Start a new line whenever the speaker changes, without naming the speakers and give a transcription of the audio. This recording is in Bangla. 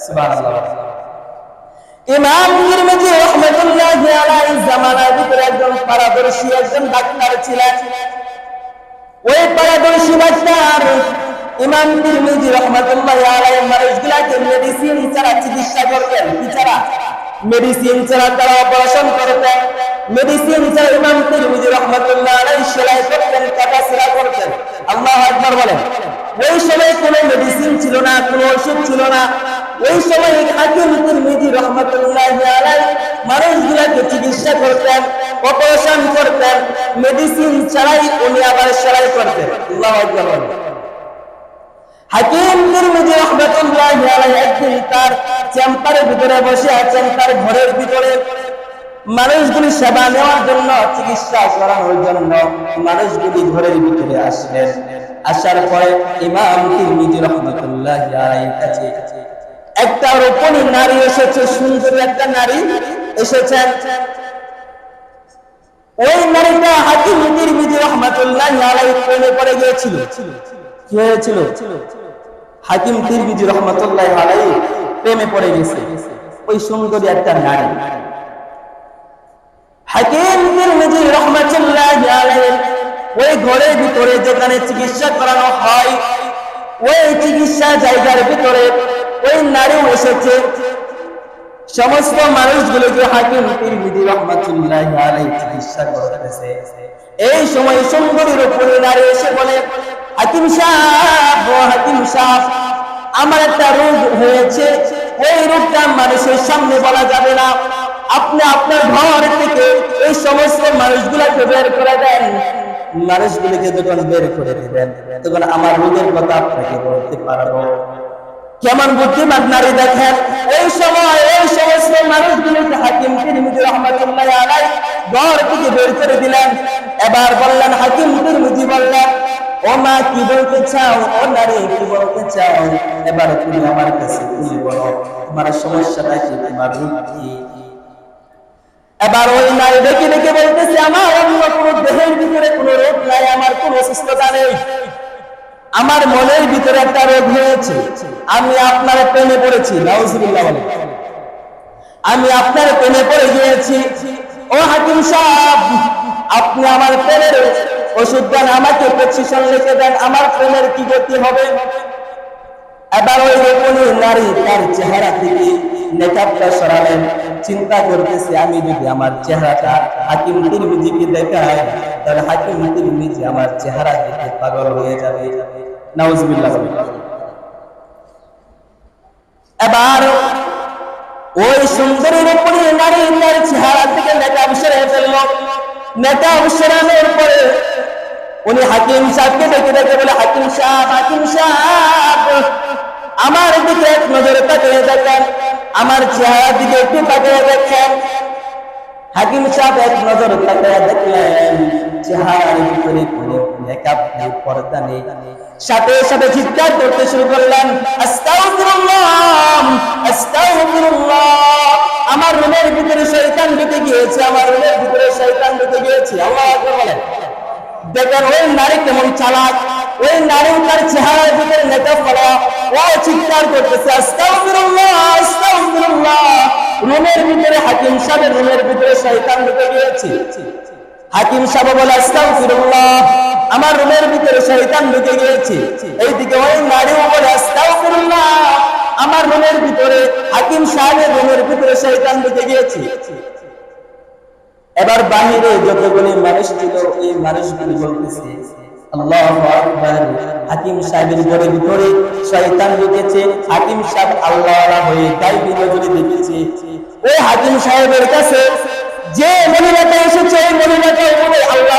সুবহানাল্লাহ। ইমাম তিরমিজি রাহমাতুল্লাহি আলাইহি জামানার ভিতরে একজন পারদর্শী একজন ডাক্তার ছিলেন। ওই পারদর্শী ডাক্তার ইমাম তিরমিজি রাহমাতুল্লাহি আলাইহি মানুষগুলাকে মেডিসিন ছাড়া চিকিৎসা করতেন। কি ছাড়া? মেডিসিন ছাড়া তারা অপারেশন করতেন। মেডিসিন ছাড়া ইমাম তিরমিজি রাহমাতুল্লাহি আলাইহি সেলাই করতেন, কাটাছেঁড়া করতেন। আল্লাহু আকবার বলেন। ওই সময় কোনো মেডিসিন ছিল না, কোনো ওষুধ ছিল না। ওই সময় হাকিম তিরমিজি রাহমাতুল্লাহি আলাইহি মানুষগুলাকে চিকিৎসা করতেন, অপারেশন করতেন, মেডিসিন ছাড়াই উনি আবার সেলাই করতেন। আল্লাহু আকবার বলেন। হাকিম তিরমিজি রাহমাতুল্লাহি আলাইহি একদিন তার চেম্বারের ভিতরে বসে আছেন, তার ঘরের ভিতরে মানুষগুলি সেবা নেওয়ার জন্য, চিকিৎসা করানোর জন্য মানুষগুলি ঘরের ভিতরে আসলেন। আসার পরে ইমাম তিরমিজি রাহমাতুল্লাহি আলাইহির কাছে একটা রূপণী নারী এসেছে, সুন্দর একটা নারী এসেছেন। ওই নারীটা হাকিম তিরমিজি রাহমাতুল্লাহি আলাইহি প্রেমে পড়ে গিয়েছিল। কি হয়েছিল? হাকিম তিরমিজি রাহমাতুল্লাহি আলাইহি প্রেমে পড়ে গেছে ওই সুন্দরী একটা নারী। হাকিম তিরমিজি রাহমাতুল্লাহি আলাইহি ওই ঘরের ভিতরে যেখানে চিকিৎসা করানো হয়, ওই চিকিৎসা জায়গার ভিতরে ওই নারীও এসেছে। সমস্ত মানুষগুলোকে হাকিম তিরমিজি রাহমাতুল্লাহি আলাইহি চিকিৎসা করতেছে। এই সময় সুন্দরীর উপরে নারী এসে বলে, হাকিম সাহেব, হাকিম সাহেব, আমার একটা রোগ হয়েছে, ওই রোগটা মানুষের সামনে বলা যাবে না। আপনি আপনার ঘর থেকে এই সমস্ত মানুষগুলোকে বের করে দেন। মানুষগুলোকে যখন বের করে দিবেন তখন আমার রোগের কথা আপনাকে বলতে পারবো। কেমন বুদ্ধিমান নারী দেখেন। এই সময় এই সমস্ত মানুষগুলোকে হাকিম তিরমিজি রাহমাতুল্লাহি আলাইহি ঘর থেকে বের করে দিলেন। এবার বললেন, হাকিম তিরমিজি বললেন, ও মা কি বলতে চাও, ও নারী কি বলতে চাও, এবার তুমি আমার কাছে খুলে বলো, তোমার সমস্যাটা কি, তোমার রোগ কি? এবার ওই নারী ডেকে ডেকে বলতেছে, আমার অন্য কোনো দেহের ভিতরে কোনো রোগ নাই, আমার কোনো অসুস্থতা নেই, আমার মনের ভিতরে একটা রোগ হয়েছে। আমি আপনার প্রেমে পড়েছি। নাউজুবিল্লাহ বলেন। আমি আপনার প্রেমে পড়ে গিয়েছি। ও হাকিম সাহেব, আপনি আমার প্রেমের ওষুধ দেন, আমাকে প্রেসক্রিপশন লিখে দেন, আমার প্রেমের কি গতি হবে? এবার ওই রূপণী নারী তার চেহারা থেকে নেকাবটা সরালেন। চিন্তা করতেছে, আমি যদি আমার চেহারাটা হাকিম তিরমিজিকে দেখাই তাহলে হাকিম তিরমিজি আমার চেহারা দেখে পাগল হয়ে যাবে। নাউজুবিল্লাহ। এবার ওই সুন্দরী রূপণী নারী তার চেহারা থেকে নেকাব সরিয়ে ফেলল। নেকাব সরানোর পরে উনি হাকিম সাহেবকে ডেকে ডেকে বলে, হাকিম সাহেব, হাকিম সাহেব, আমার দিকে এক নজরে তাকিয়ে দেখেন, আমার চেহারার দিকে একটু তাকিয়ে দেখেন। হাকিম সাহেব এক নজরে তাকিয়ে দেখলেন চেহারার ভিতরে কোনো মেকআপ নেই, পর্দা নেই। সাথে সাথে চিৎকার করতে শুরু করলেন, আস্তাগফিরুল্লাহ, আস্তাগফিরুল্লাহ, আমার রুমের ভিতরে শয়তান ঢুকে গিয়েছে, আমার রুমের ভিতরে শয়তান ঢুকে গিয়েছে। আল্লাহু আকবার বলেন। দেখেন ওই নারী কেমন চালাক। ওই নারী তার চেহারার ভিতরে মেকআপ করা, ও চিৎকার করতেছে, আস্তাগফিরুল্লাহ, আস্তাগফিরুল্লাহ, রুমের ভিতরে হাকিম সাহেবের রুমের ভিতরে শয়তান ঢুকে গিয়েছে। হাকিম সাহেব বলে, আস্তাগফিরুল্লাহ, আমার রুমের ভিতরে শয়তান ঢুকে গিয়েছে। এইদিকে ওই নারীও বলে, আস্তাগফিরুল্লাহ, আমার রুমের ভিতরে হাকিম সাহেবের রুমের ভিতরে শয়তান ঢুকে গিয়েছে। এবার বাহিরে যতগুলি মানুষ ছিল এই মানুষগুলি বলতেছে, আল্লাহু আকবার, হাকিম সাহেবের ঘরের ভিতরে শয়তান ঢুকেছে। হাকিম সাহেব আল্লাহওয়ালা হয়ে গায়বী নজরে দেখেছে। ওই হাকিম সাহেবের কাছে যে মহিলাটা এসেছে, ওই মহিলাটা বলে, আল্লাহ